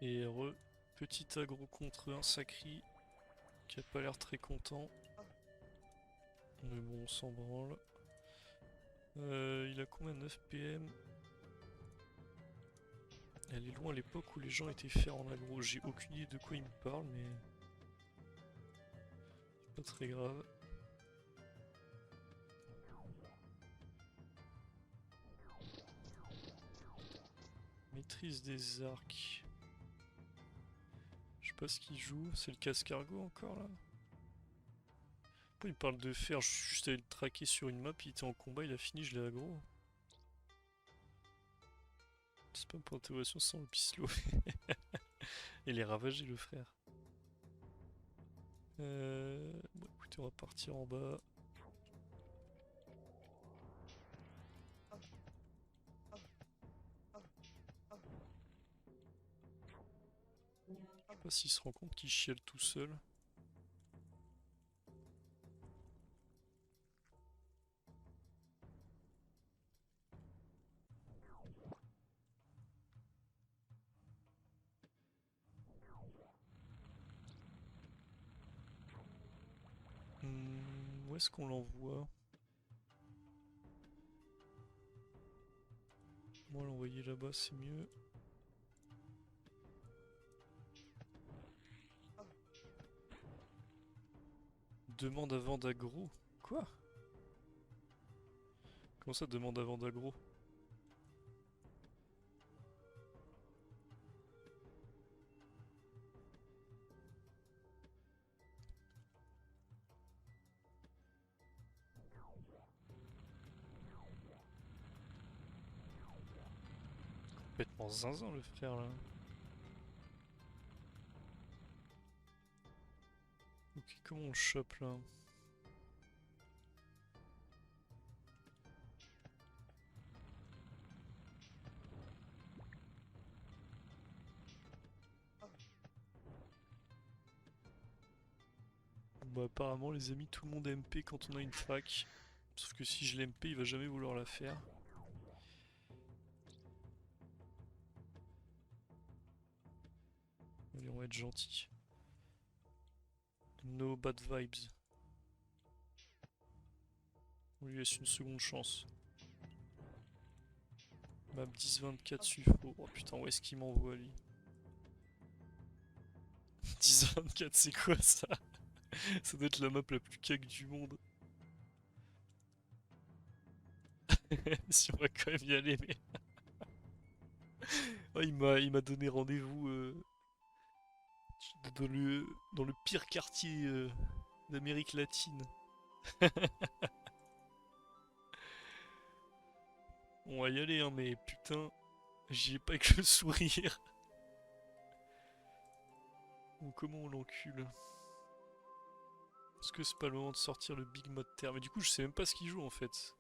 Et petit aggro contre un Sacri qui a pas l'air très content. Mais bon, on s'en branle. Il a combien? 9 PM. Elle est loin à l'époque où les gens étaient fers en aggro. J'ai aucune idée de quoi il me parle, mais c'est pas très grave. Maîtrise des arcs. Je sais pas ce qu'il joue. C'est le cascargot encore là? Pourquoi il me parle de fer? Je suis juste allé le traquer sur une map, il était en combat, il a fini, je l'ai aggro. C'est pas pour interrogation sans le pislo. Il est ravagé le frère. Bon écoutez, on va partir en bas. Je sais pas s'il se rend compte qu'il chiale tout seul. Où est-ce qu'on l'envoie? Moi l'envoyer là-bas c'est mieux. Demande avant d'aggro? Quoi? Comment ça demande avant d'aggro? Complètement zinzin le frère là. Ok, comment on le chope là? Bah apparemment les amis, tout le monde MP quand on a une track. Sauf que si je l'MP, il va jamais vouloir la faire. Allez, on va être gentil. No bad vibes. On lui laisse une seconde chance. Map 10-24 Sufo. Oh putain, où est-ce qu'il m'envoie lui? 10-24, c'est quoi ça? Ça doit être la map la plus cague du monde. Si on va quand même y aller, mais. Oh, il m'a donné rendez-vous dans le pire quartier d'Amérique latine. On va y aller, hein, mais putain, j'y ai pas que le sourire. Ou comment on l'encule? Est-ce que c'est pas le moment de sortir le Big Mod Terre? Mais du coup, je sais même pas ce qu'il joue en fait.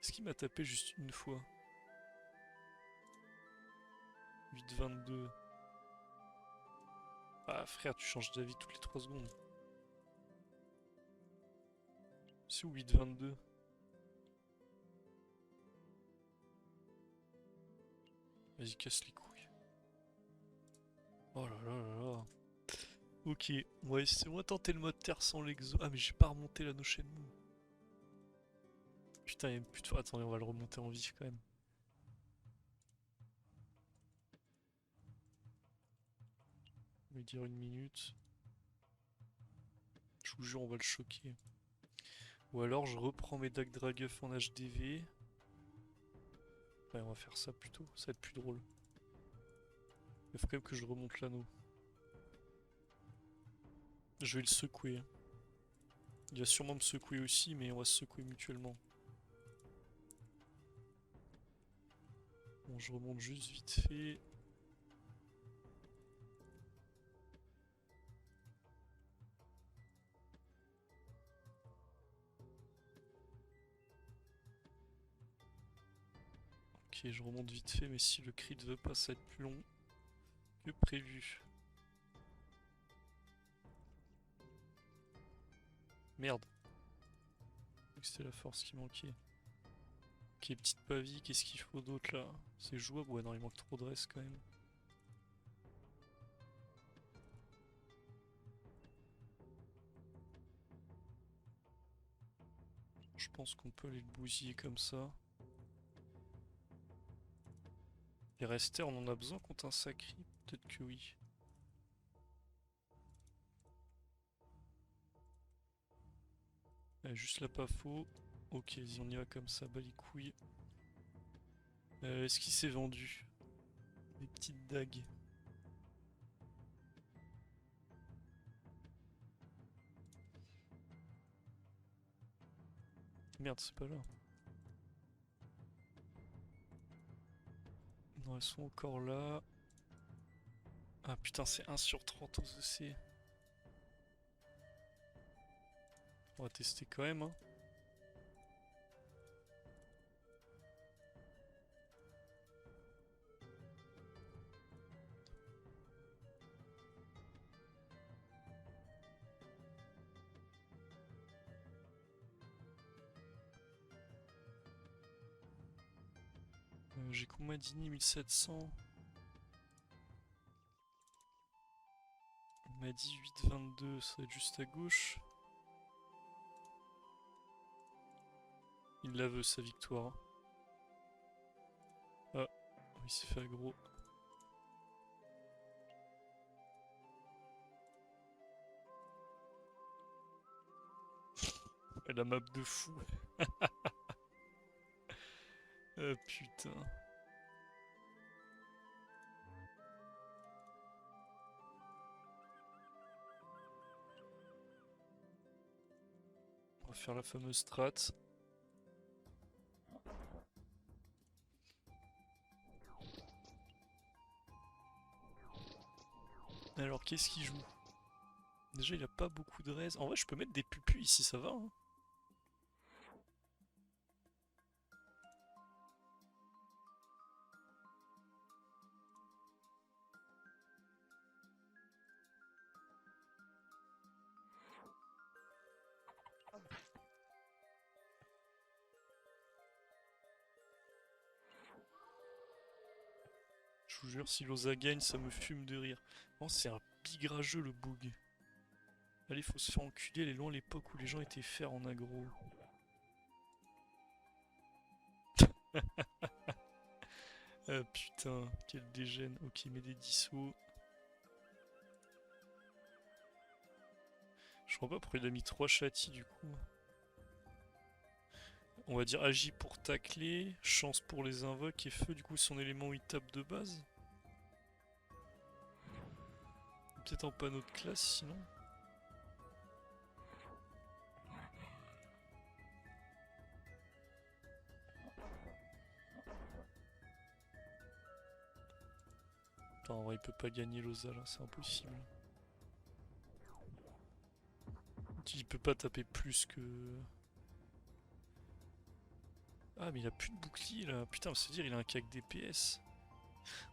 Est-ce qu'il m'a tapé juste une fois? 8-22. Ah frère, tu changes d'avis toutes les 3 secondes. C'est où 8-22? Vas-y, casse les couilles. Oh là là là là. Ok, on va tenter le mode terre sans l'exo. Ah, mais j'ai pas remonté la notion de mou. Putain, il y a plus de fois. Attendez, on va le remonter en vif quand même. On va lui dire 1 minute. Je vous jure, on va le choquer. Ou alors, je reprends mes Dak Draguff en HDV. Ouais, on va faire ça plutôt. Ça va être plus drôle. Il faut quand même que je remonte l'anneau. Je vais le secouer. Il va sûrement me secouer aussi, mais on va se secouer mutuellement. Bon, je remonte juste vite fait. Ok, je remonte vite fait, mais si le crit veut pas, ça va être plus long que prévu. Merde. C'était la force qui manquait. Ok, petite pavie, qu'est-ce qu'il faut d'autre là? C'est jouable? Ouais, non, il manque trop de reste quand même. Je pense qu'on peut aller le bousiller comme ça. Les restés, on en a besoin contre un sacri? Peut-être que oui. Juste là, pas faux. Ok, vas-y, on y va comme ça, bas les couilles. Est-ce qu'il s'est vendu? Des petites dagues. Merde, c'est pas là. Non, elles sont encore là. Ah putain, c'est 1/30 aux EC. On va tester quand même, hein. J'ai combien d'ini? 1700. Il m'a dit 8,22, ça va être juste à gauche. Il la veut sa victoire. Ah, il s'est fait aggro. La map de fou. Putain. On va faire la fameuse strat. Alors qu'est-ce qu'il joue? Déjà il a pas beaucoup de raise. En vrai je peux mettre des pupus ici, ça va hein. Je vous jure, si Loza gagne, ça me fume de rire. Oh, c'est un bigrageux le boug. Allez, faut se faire enculer, elle est loin l'époque où les gens étaient fers en aggro. Ah putain, quel dégène. Ok, il met des dissous. Je crois pas pourquoi il a mis 3 châtis du coup. On va dire agit pour tacler, chance pour les invoques et feu du coup son élément où il tape de base. Peut-être en panneau de classe sinon. Putain, en vrai il peut pas gagner Loza là, c'est impossible. Il peut pas taper plus que... Ah mais il a plus de bouclier là, putain ça veut dire il a un cac DPS.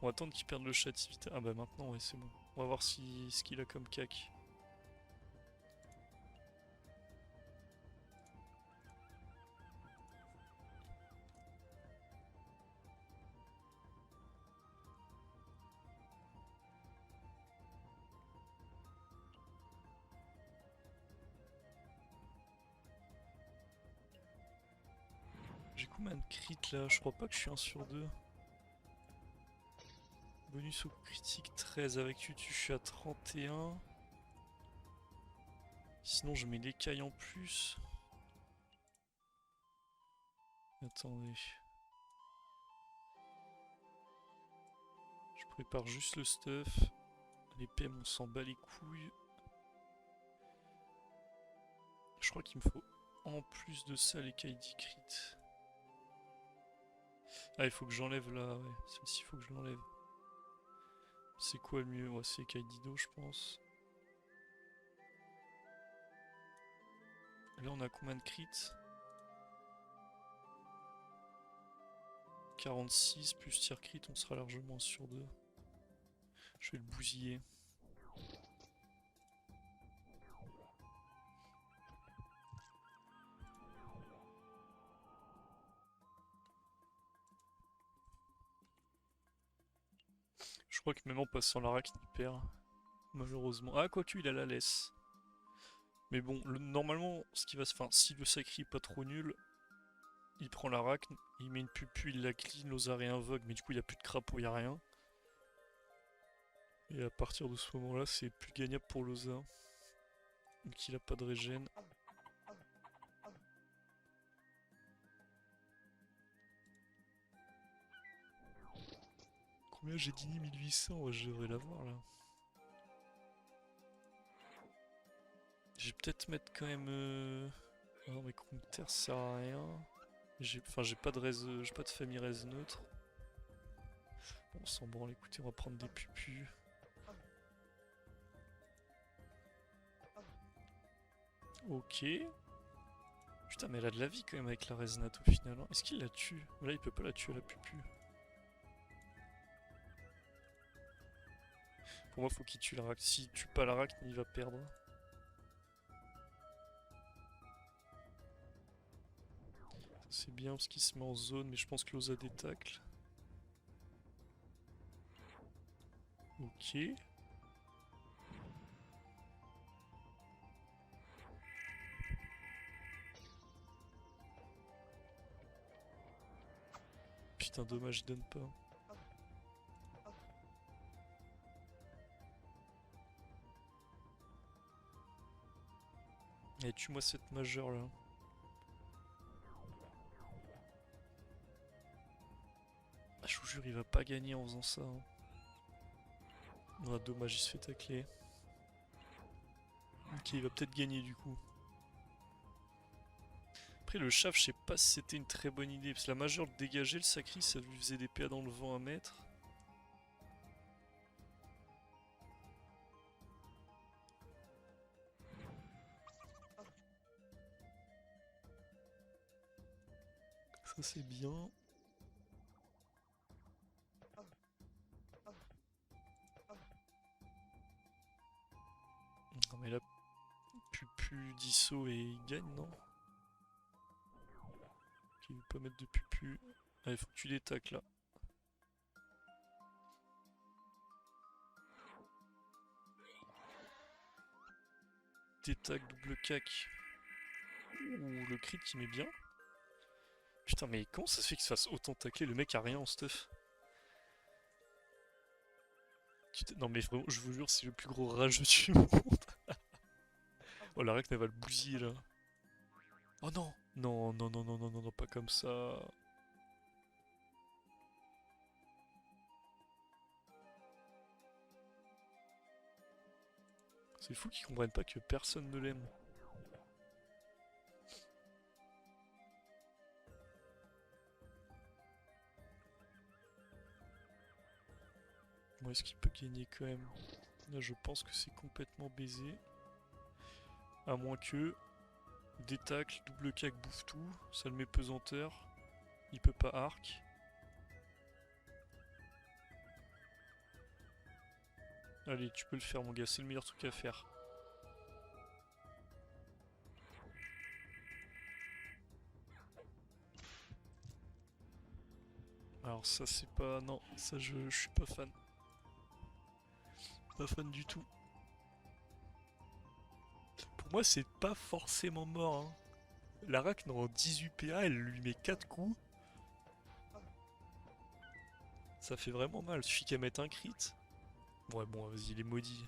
On va attendre qu'il perde le châti vite. Ah bah maintenant ouais c'est bon. On va voir ce qu'il a comme cac. J'ai combien de crit là? Je crois pas que je suis 1/2. Bonus au critique 13 avec tutu, je suis à 31. Sinon je mets l'écaille en plus. Attendez. Je prépare juste le stuff. L'épée on s'en bat les couilles. Je crois qu'il me faut en plus de ça l'écaille d'Ikrit. Ah il faut que j'enlève là, ouais. Celle-ci il faut que je l'enlève. C'est quoi le mieux? Ouais, c'est l'écaille d'Ido je pense. Là on a combien de crits? 46 plus tir crit, on sera largement sur 2. Je vais le bousiller. Je crois que même en passant la rack, il perd. Malheureusement. Ah, quoique, il a la laisse. Mais bon, normalement, ce qui va se... Enfin, si le sacri est pas trop nul, il prend l'arachne, il met une pupu, il la clean, l'osa réinvoque, mais du coup il n'y a plus de crapaud, il n'y a rien. Et à partir de ce moment-là, c'est plus gagnable pour l'osa. Donc il a pas de régène. Combien j'ai dit 1800? Ouais, je devrais l'avoir là. Je vais peut-être mettre quand même... Ah non mais Conter ça sert à rien. Enfin j'ai pas de j'ai pas de famille res neutre. Bon, on s'en branle, écoutez, on va prendre des pupus. Ok. Putain mais elle a de la vie quand même avec la resnat au final. Hein. Est-ce qu'il la tue? Là il peut pas la tuer la pupu. Pour moi faut qu'il tue l'arachne. S'il tue pas l'arachne il va perdre. C'est bien parce qu'il se met en zone, mais je pense que l'Osa détacle. Ok. Putain, dommage, il donne pas. Et tue-moi cette majeure là. Ah, je vous jure, il va pas gagner en faisant ça. Hein. Ah, dommage, il se fait tacler. Ok, il va peut-être gagner du coup. Après, le chaf, je sais pas si c'était une très bonne idée. Parce que la majeure le dégager, le sacri, ça lui faisait des PA dans le vent à mettre. Ça, c'est bien. Non, mais là, Pupu, Disso et il gagne, non? Ok, il veut pas mettre de Pupu. Allez, faut que tu les tacles là. Détac, double cac. Ouh, le crit qui met bien. Putain, mais comment ça se fait qu'il se fasse autant tacler? Le mec a rien en stuff. Non, mais vraiment, je vous jure, c'est le plus gros rageux du monde. Oh, la Rex, elle va le bousiller là. Oh non! Non, non, non, non, non, non, non, pas comme ça. C'est fou qu'ils comprennent pas que personne ne l'aime. Bon, est-ce qu'il peut gagner quand même? Là, je pense que c'est complètement baisé. À moins que... Des tacles, double cac bouffe tout, ça le met pesanteur. Il peut pas arc. Allez, tu peux le faire mon gars, c'est le meilleur truc à faire. Alors ça c'est pas... Non, ça je suis pas fan. Pas fan du tout. Pour moi c'est pas forcément mort. Hein. L'Arachne en 18 PA, elle lui met 4 coups. Ça fait vraiment mal, suffit qu'elle mette un crit. Ouais bon, vas-y, il est maudit.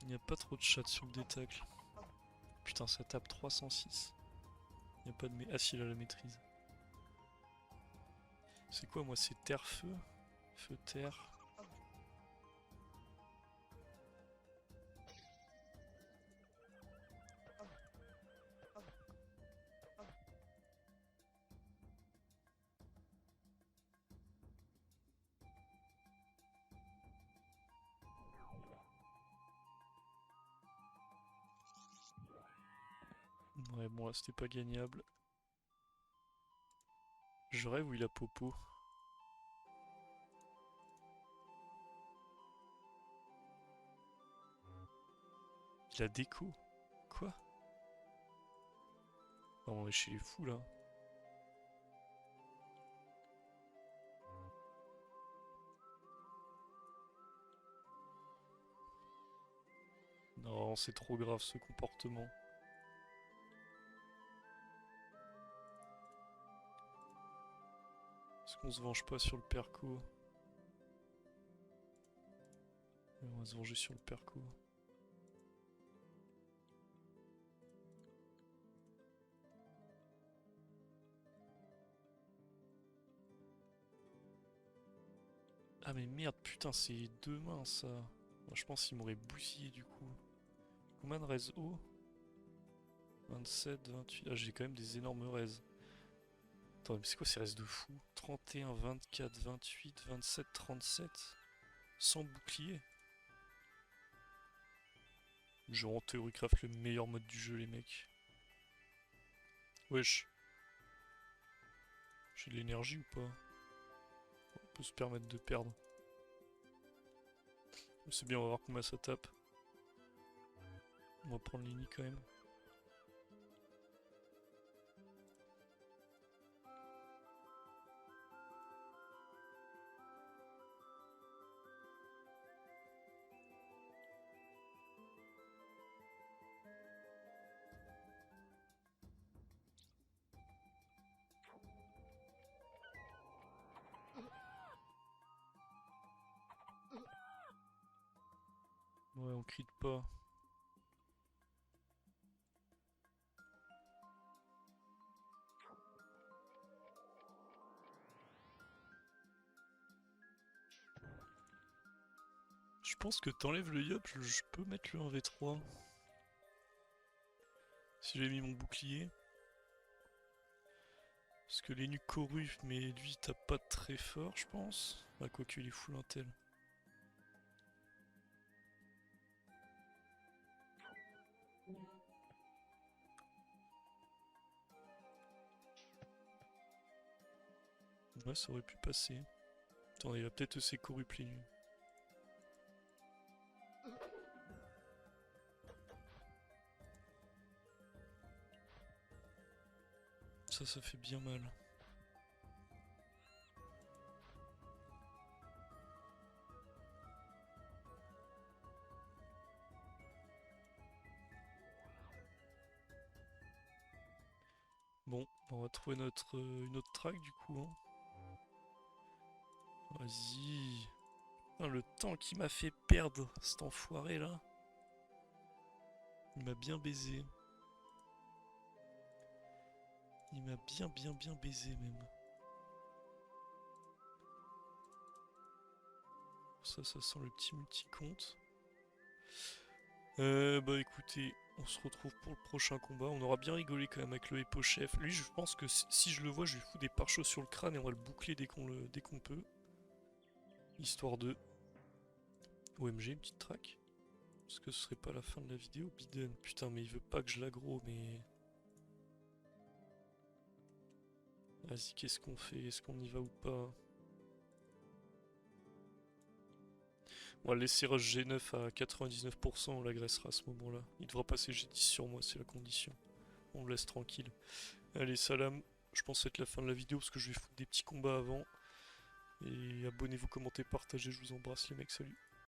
Il n'y a pas trop de chat sur le détacle. Putain, ça tape 306. Il n'y a pas de... Ah si, il a la maîtrise. C'est quoi moi? C'est terre-feu? Feu-terre. Ouais, bon là c'était pas gagnable. Je rêve où il a Popo. Il a déco. Quoi? Non, on est chez les fous là. Non, c'est trop grave ce comportement. Est-ce qu'on se venge pas sur le perco? On va se venger sur le perco. Ah mais merde, putain, c'est demain ça. Moi, je pense qu'il m'aurait bousillé du coup. Combien de res haut? 27, 28. Ah, j'ai quand même des énormes res. Attends, mais c'est quoi ces res de fou? 31, 24, 28, 27, 37. Sans bouclier. Genre en Theorycraft le meilleur mode du jeu les mecs. Wesh. J'ai de l'énergie ou pas? On peut se permettre de perdre. C'est bien, on va voir combien ça tape. On va prendre l'ini quand même. Ouais, on crie pas. Je pense que t'enlèves le yop, je peux mettre le 1v3. Si j'ai mis mon bouclier. Parce que les nuques corrupt, mais lui il tape pas très fort, je pense. Ah, quoique il est full intel. Ouais, ça aurait pu passer. Attends, il va peut-être EC corrupt les nuits. Ça fait bien mal. Bon, on va trouver notre une autre track du coup. Hein. Vas-y. Le temps qu'il m'a fait perdre, cet enfoiré là. Il m'a bien baisé. Il m'a bien baisé même. Ça sent le petit multi-compte. Bah écoutez, on se retrouve pour le prochain combat. On aura bien rigolé quand même avec le Hippo Chef. Lui, je pense que si je le vois, je lui fous des pare-chocs sur le crâne et on va le boucler dès qu'on peut. Histoire de... OMG, une petite track. Est-ce que ce serait pas la fin de la vidéo? Biden, putain, mais il veut pas que je l'aggro, mais... Vas-y, qu'est-ce qu'on fait? Est-ce qu'on y va ou pas? On va laisser rush G9 à 99%, on l'agressera à ce moment-là. Il devra passer G10 sur moi, c'est la condition. On le laisse tranquille. Allez, salam. Je pense être la fin de la vidéo parce que je vais foutre des petits combats avant. Et abonnez-vous, commentez, partagez, je vous embrasse les mecs, salut.